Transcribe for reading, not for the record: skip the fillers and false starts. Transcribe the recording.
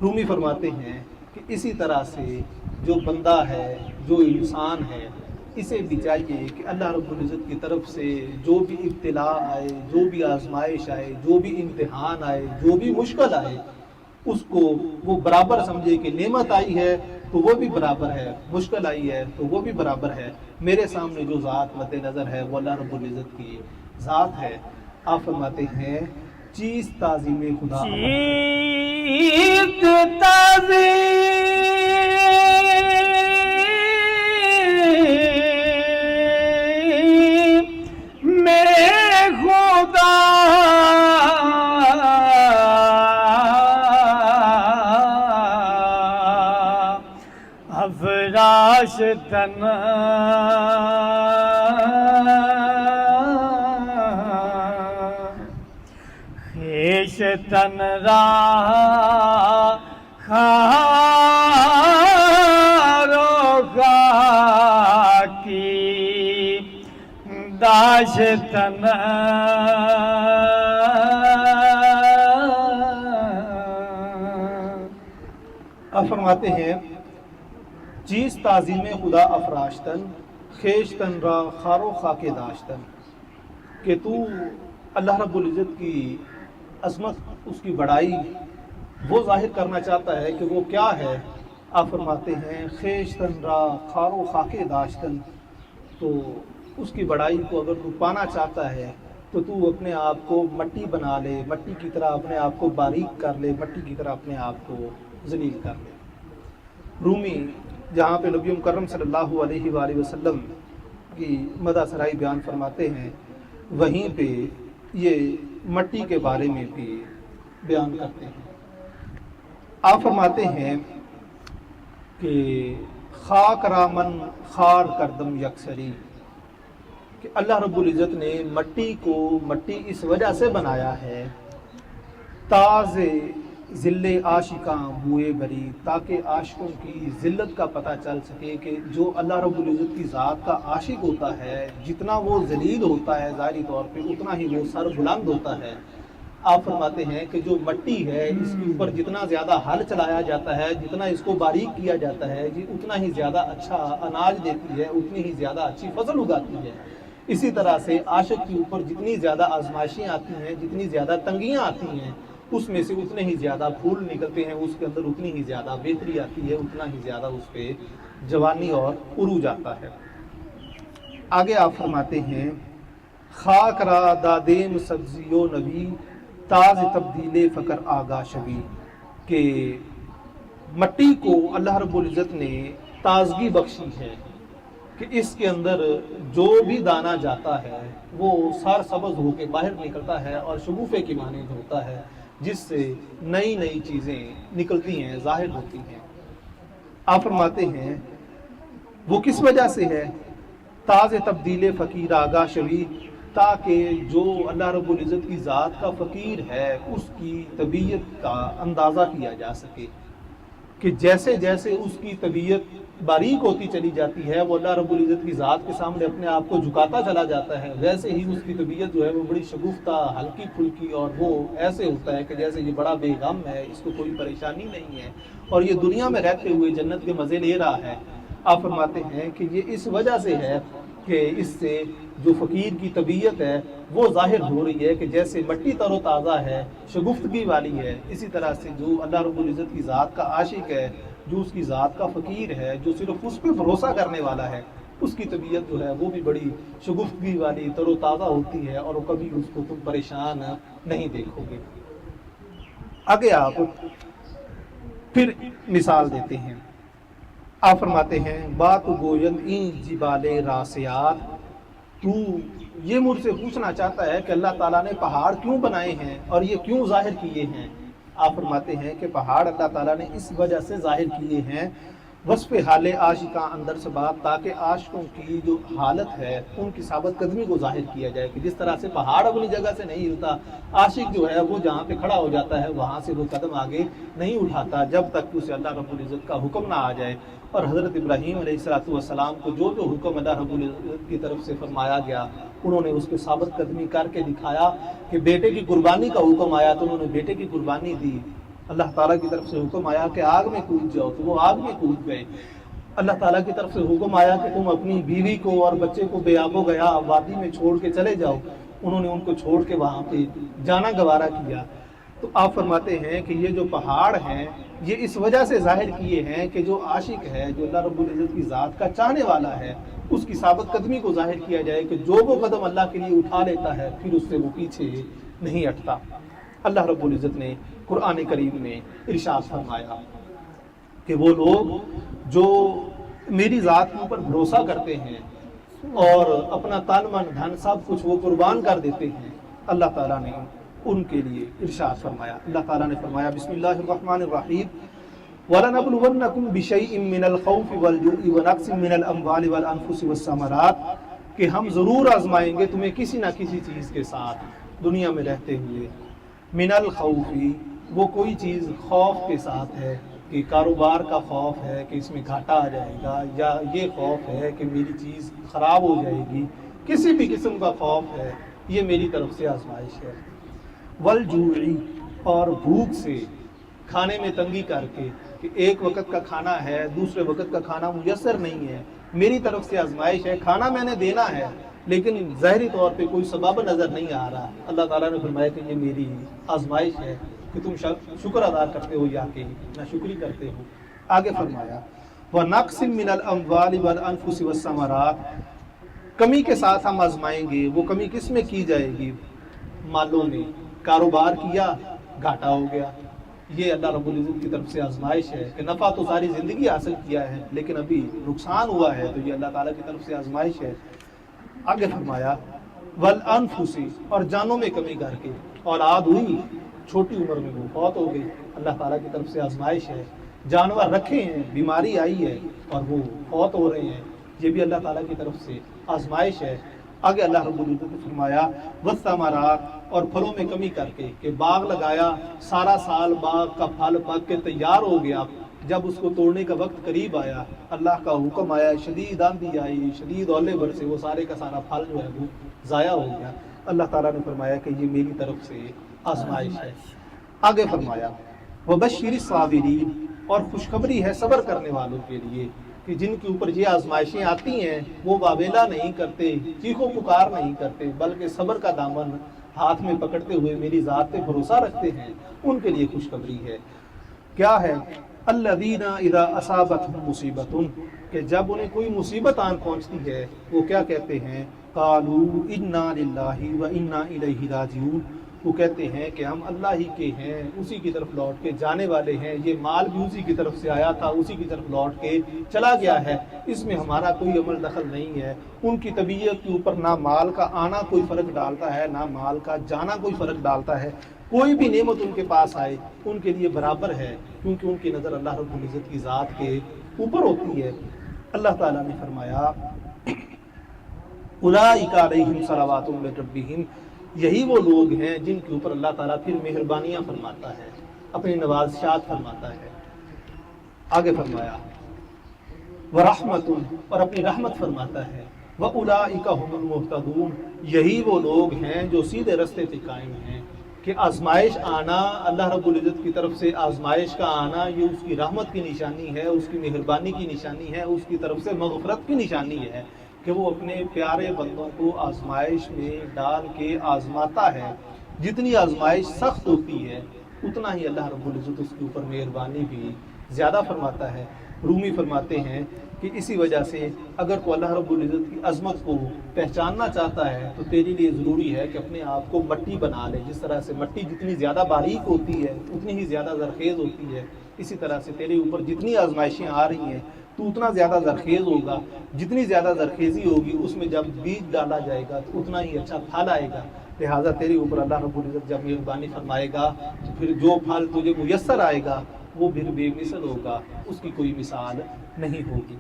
رومی فرماتے ہیں کہ اسی طرح سے جو بندہ ہے، جو انسان ہے، اسے بھی چاہیے کہ اللہ رب العزت کی طرف سے جو بھی ابتلاء آئے، جو بھی آزمائش آئے، جو بھی امتحان آئے، جو بھی مشکل آئے، اس کو وہ برابر سمجھے کہ نعمت آئی ہے تو وہ بھی برابر ہے، مشکل آئی ہے تو وہ بھی برابر ہے۔ میرے سامنے جو ذات مد نظر ہے وہ اللہ رب العزت کی ذات ہے۔ آپ فرماتے ہیں چیز تعظیم خدا افراشتن خیشتن را خارو خاکی داشتن آپ فرماتے ہیں چیز تعظیم خدا افراشتن خیشتن را خارو خاک داشتن، کہ تو اللہ رب العزت کی عظمت، اس کی بڑائی وہ ظاہر کرنا چاہتا ہے کہ وہ کیا ہے۔ آپ فرماتے ہیں خیشتن را خارو خاک داشتن، تو اس کی بڑائی کو اگر تو پانا چاہتا ہے تو تو اپنے آپ کو مٹی بنا لے، مٹی کی طرح اپنے آپ کو باریک کر لے، مٹی کی طرح اپنے آپ کو ذلیل کر لے۔ رومی جہاں پہ نبی مکرم صلی اللہ علیہ وآلہ وسلم کی مدح سرائی بیان فرماتے ہیں، وہیں پہ یہ مٹی کے بارے میں بھی بیان کرتے ہیں۔ آپ فرماتے ہیں کہ خاک رامن خار کردم یکسری، کہ اللہ رب العزت نے مٹی کو مٹی اس وجہ سے بنایا ہے تاز ذل عاشقاں بوئے بری، تاکہ عاشقوں کی ذلت کا پتہ چل سکے کہ جو اللہ رب العزت کی ذات کا عاشق ہوتا ہے جتنا وہ ذلیل ہوتا ہے ظاہری طور پہ اتنا ہی وہ سر بلند ہوتا ہے۔ آپ فرماتے ہیں کہ جو مٹی ہے اس کے اوپر جتنا زیادہ ہل چلایا جاتا ہے، جتنا اس کو باریک کیا جاتا ہے، اتنا ہی زیادہ اچھا اناج دیتی ہے، اتنی ہی زیادہ اچھی فصل اگاتی ہے۔ اسی طرح سے عاشق کے اوپر جتنی زیادہ آزمائشیں آتی ہیں، جتنی زیادہ تنگیاں آتی ہیں، اس میں سے اتنے ہی زیادہ پھول نکلتے ہیں، اس کے اندر اتنی ہی زیادہ بہتری آتی ہے، اتنا ہی زیادہ اس پہ جوانی اور عروج آتا ہے۔ آگے آپ فرماتے ہیں خاک را دادیم سبزی و نبی، تاز تبدیل فکر آگا شبی، کہ مٹی کو اللہ رب العزت نے تازگی بخشی ہے کہ اس کے اندر جو بھی دانہ جاتا ہے وہ سر سبز ہو کے باہر نکلتا ہے اور شگوفے کی مانند ہوتا ہے، جس سے نئی نئی چیزیں نکلتی ہیں، ظاہر ہوتی ہیں۔ آپ فرماتے ہیں وہ کس وجہ سے ہے؟ تاز تبدیل فقیر آگاہ شوی، تاکہ جو اللہ رب العزت کی ذات کا فقیر ہے اس کی طبیعت کا اندازہ کیا جا سکے، کہ جیسے جیسے اس کی طبیعت باریک ہوتی چلی جاتی ہے، وہ اللہ رب العزت کی ذات کے سامنے اپنے آپ کو جھکاتا چلا جاتا ہے، ویسے ہی اس کی طبیعت جو ہے وہ بڑی شگفتہ، ہلکی پھلکی، اور وہ ایسے ہوتا ہے کہ جیسے یہ بڑا بے غم ہے، اس کو کوئی پریشانی نہیں ہے اور یہ دنیا میں رہتے ہوئے جنت کے مزے لے رہا ہے۔ آپ فرماتے ہیں کہ یہ اس وجہ سے ہے کہ اس سے جو فقیر کی طبیعت ہے وہ ظاہر ہو رہی ہے کہ جیسے مٹی تر و تازہ ہے، شگفتگی والی ہے، اسی طرح سے جو اللہ رب العزت کی ذات کا عاشق ہے، جو اس کی ذات کا فقیر ہے، جو صرف اس پہ بھروسہ کرنے والا ہے، اس کی طبیعت جو ہے وہ بھی بڑی شگفتگی والی، تر و تازہ ہوتی ہے اور وہ کبھی اس کو تم پریشان نہیں دیکھو گے۔ آگے آپ پھر مثال دیتے ہیں۔ آپ فرماتے ہیں بات گویند این جبال راسیات، تو یہ مجھ سے پوچھنا چاہتا ہے کہ اللہ تعالیٰ نے پہاڑ کیوں بنائے ہیں اور یہ کیوں ظاہر کیے ہیں؟ آپ فرماتے ہیں کہ پہاڑ اللہ تعالیٰ نے اس وجہ سے ظاہر کیے ہیں وصف حال عاشقاں اندر سے بات، تاکہ عاشقوں کی جو حالت ہے ان کی ثابت قدمی کو ظاہر کیا جائے، کہ جس طرح سے پہاڑ اپنی جگہ سے نہیں ہلتا، عاشق جو ہے وہ جہاں پہ کھڑا ہو جاتا ہے وہاں سے وہ قدم آگے نہیں اٹھاتا جب تک کہ اسے اللہ رب العزت کا حکم نہ آ جائے۔ اور حضرت ابراہیم علیہ السلام کو جو جو حکم اللہ رب العزت کی طرف سے فرمایا گیا انہوں نے اس کے ثابت قدمی کر کے دکھایا، کہ بیٹے کی قربانی کا حکم آیا تو انہوں نے بیٹے کی قربانی دی، اللہ تعالیٰ کی طرف سے حکم آیا کہ آگ میں کود جاؤ تو وہ آگ میں کود گئے۔ اللہ تعالیٰ کی طرف سے حکم آیا کہ تم اپنی بیوی کو اور بچے کو بے آب و گیا وادی میں چھوڑ کے چلے جاؤ، انہوں نے ان کو چھوڑ کے وہاں پہ جانا گوارا کیا۔ تو آپ فرماتے ہیں کہ یہ جو پہاڑ ہیں یہ اس وجہ سے ظاہر کیے ہیں کہ جو عاشق ہے، جو اللہ رب العزت کی ذات کا چاہنے والا ہے، اس کی ثابت قدمی کو ظاہر کیا جائے کہ جو وہ قدم اللہ کے لیے اٹھا لیتا ہے پھر اس سے وہ پیچھے نہیں ہٹتا۔ اللہ رب العزت نے قرآن کریم میں ارشاد فرمایا کہ وہ لوگ جو میری ذات کے اوپر بھروسہ کرتے ہیں اور اپنا تن من دھن سب کچھ وہ قربان کر دیتے ہیں، اللہ تعالیٰ نے ان کے لیے ارشاد فرمایا۔ اللہ تعالیٰ نے فرمایا بسم اللہ الرحمن الرحیم وَلَنَبْلُوَنَّكُمْ بِشَيْءٍ مِّنَ الْخَوْفِ وَالْجُوعِ وَنَقْصٍ مِّنَ الْأَمْوَالِ وَالْأَنفُسِ وَالثَّمَرَاتِ کہ ہم ضرور آزمائیں گے تمہیں کسی نہ کسی چیز کے ساتھ دنیا میں رہتے ہوئے۔ من الخوف وہ کوئی چیز خوف کے ساتھ ہے کہ کاروبار کا خوف ہے کہ اس میں گھاٹا آ جائے گا، یا یہ خوف ہے کہ میری چیز خراب ہو جائے گی، کسی بھی قسم کا خوف ہے، یہ میری طرف سے آزمائش ہے۔ والجوعی اور بھوک سے، کھانے میں تنگی کر کے کہ ایک وقت کا کھانا ہے دوسرے وقت کا کھانا میسر نہیں ہے، میری طرف سے آزمائش ہے، کھانا میں نے دینا ہے لیکن ظاہری طور پہ کوئی سبب نظر نہیں آ رہا۔ اللہ تعالیٰ نے فرمایا کہ یہ میری آزمائش ہے کہ تم شکر ادا کرتے ہو یا کہ ناشکری کرتے ہو۔ آگے فرمایا وَنَقْصٍ مِّنَ الْأَمْوَالِ وَالْأَنفُسِ وَالثَّمَرَاتِ کمی کے ساتھ ہم آزمائیں گے۔ وہ کمی کس میں کی جائے گی؟ مالوں میں۔ کاروبار کیا گھاٹا ہو گیا، یہ اللہ رب العزت کی طرف سے آزمائش ہے کہ نفع تو ساری زندگی حاصل کیا ہے لیکن ابھی نقصان ہوا ہے، تو یہ اللہ تعالیٰ کی طرف سے آزمائش ہے۔ آگے فرمایا والانفس اور جانوں میں کمی کر کے، اولاد ہوئی چھوٹی عمر میں وہ فوت ہو گئی، اللہ تعالیٰ کی طرف سے آزمائش ہے۔ جانور رکھے ہیں، بیماری آئی ہے اور وہ فوت ہو رہے ہیں، یہ بھی اللہ تعالیٰ کی طرف سے آزمائش ہے۔ آگے اللہ رب العزت نے فرمایا والثمرات اور پھلوں میں کمی کر کے کہ باغ لگایا، سارا سال باغ کا پھل پک کے تیار ہو گیا، جب اس کو توڑنے کا وقت قریب آیا، اللہ کا حکم آیا، شدید آندھی آئی، شدید اولے برسے، وہ سارے کا سارا پھل جو ہے وہ ضائع ہو گیا۔ اللہ تعالیٰ نے فرمایا کہ یہ میری طرف سے آزمائش ہے۔ آگے فرمایا وبشر الصابرین اور خوشخبری ہے صبر کرنے والوں کے لیے کہ جن کے اوپر یہ آزمائشیں آتی ہیں وہ واویلا نہیں کرتے، چیخ و پکار نہیں کرتے، بلکہ صبر کا دامن ہاتھ میں پکڑتے ہوئے میری ذات پہ بھروسہ رکھتے ہیں، ان کے لیے خوشخبری ہے۔ کیا ہے؟ الذین اذا اصابتهم مصیبت کہ جب انہیں کوئی مصیبت آن پہنچتی ہے وہ کیا کہتے ہیں؟ قالوا انا للہ وانا الیہ راجعون وہ کہتے ہیں کہ ہم اللہ ہی کے ہیں، اسی کی طرف لوٹ کے جانے والے ہیں، یہ مال بھی اسی کی طرف سے آیا تھا، اسی کی طرف لوٹ کے چلا گیا ہے، اس میں ہمارا کوئی عمل دخل نہیں ہے۔ ان کی طبیعت کے اوپر نہ مال کا آنا کوئی فرق ڈالتا ہے نہ مال کا جانا کوئی فرق ڈالتا ہے، کوئی بھی نعمت ان کے پاس آئے ان کے لیے برابر ہے، کیونکہ ان کی نظر اللہ رب العزت کی ذات کے اوپر ہوتی ہے۔ اللہ تعالیٰ نے فرمایا اولئک علیہم صلوات من ربہم یہی وہ لوگ ہیں جن کے اوپر اللہ تعالیٰ پھر مہربانیاں فرماتا ہے، اپنی نوازشات فرماتا ہے۔ آگے فرمایا ورحمت اور اپنی رحمت فرماتا ہے، وَأُولَئِكَ هُمُ الْمُهْتَدُونَ یہی وہ لوگ ہیں جو سیدھے رستے پہ قائم ہیں۔ کہ آزمائش آنا، اللہ رب العزت کی طرف سے آزمائش کا آنا، یہ اس کی رحمت کی نشانی ہے، اس کی مہربانی کی نشانی ہے، اس کی طرف سے مغفرت کی نشانی ہے کہ وہ اپنے پیارے بندوں کو آزمائش میں ڈال کے آزماتا ہے۔ جتنی آزمائش سخت ہوتی ہے اتنا ہی اللہ رب العزت اس کے اوپر مہربانی بھی زیادہ فرماتا ہے۔ رومی فرماتے ہیں کہ اسی وجہ سے اگر تو اللہ رب العزت کی عظمت کو پہچاننا چاہتا ہے تو تیرے لیے ضروری ہے کہ اپنے آپ کو مٹی بنا لے۔ جس طرح سے مٹی جتنی زیادہ باریک ہوتی ہے اتنی ہی زیادہ زرخیز ہوتی ہے، اسی طرح سے تیرے اوپر جتنی آزمائشیں آ رہی ہیں تو اتنا زیادہ زرخیز ہوگا، جتنی زیادہ زرخیزی ہوگی اس میں جب بیج ڈالا جائے گا تو اتنا ہی اچھا پھل آئے گا۔ لہٰذا تیرے اوپر اللہ رب العزت جب مہربانی فرمائے گا تو پھر جو پھل تجھے میسر آئے گا وہ پھر بے مثل ہوگا، اس کی کوئی مثال نہیں ہوگی۔